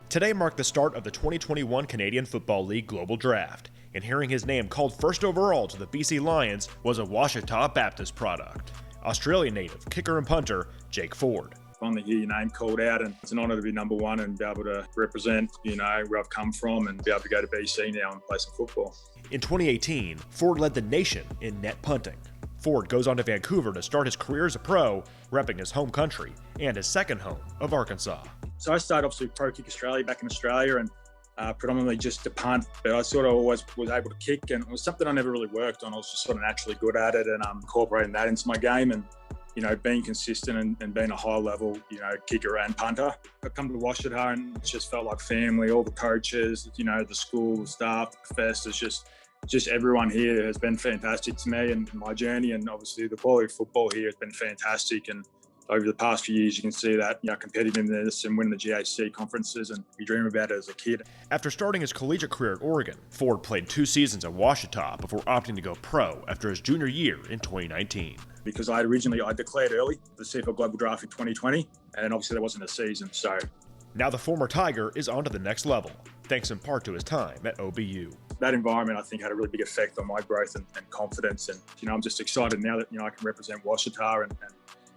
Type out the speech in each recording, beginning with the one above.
Today marked the start of the 2021 Canadian Football League Global Draft, and hearing his name called first overall to the BC Lions was a Ouachita Baptist product. Australian native, kicker and punter, Jake Ford. Fun to hear your name called out, and it's an honour to be number one and be able to represent, where I've come from and be able to go to BC now and play some football. In 2018, Ford led the nation in net punting. Ford goes on to Vancouver to start his career as a pro, repping his home country and his second home of Arkansas. So I started obviously Pro Kick Australia back in Australia and predominantly just to punt, but I sort of always was able to kick, and it was something I never really worked on. I was just sort of naturally good at it, and incorporating that into my game and being consistent and being a high level, kicker and punter. I come to Ouachita and it just felt like family. All the coaches, the school, the staff, the professors, just everyone here has been fantastic to me and my journey. And obviously the quality of football here has been fantastic. And over the past few years, you can see that competitiveness and winning the GAC conferences, and you dream about it as a kid. After starting his collegiate career at Oregon, Ford played 2 seasons at Ouachita before opting to go pro after his junior year in 2019. Because I declared early the CFL Global Draft in 2020, and obviously there wasn't a season, so. Now the former Tiger is on to the next level, thanks in part to his time at OBU. That environment, I think, had a really big effect on my growth and confidence, and I'm just excited now that I can represent Ouachita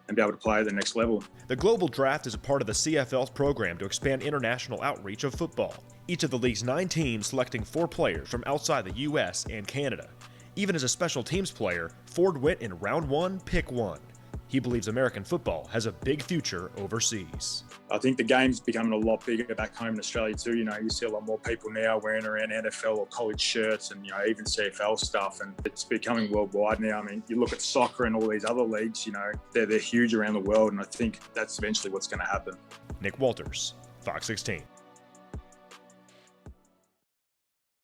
and be able to play at the next level. The Global Draft is a part of the CFL's program to expand international outreach of football. Each of the league's 9 teams selecting 4 players from outside the U.S. and Canada. Even as a special teams player, Ford Witt in round 1, pick 1. He believes American football has a big future overseas. I think the game's becoming a lot bigger back home in Australia too. You see a lot more people now wearing around NFL or college shirts and, even CFL stuff, and it's becoming worldwide now. I mean, you look at soccer and all these other leagues, they're huge around the world, and I think that's eventually what's going to happen. Nick Walters, Fox 16.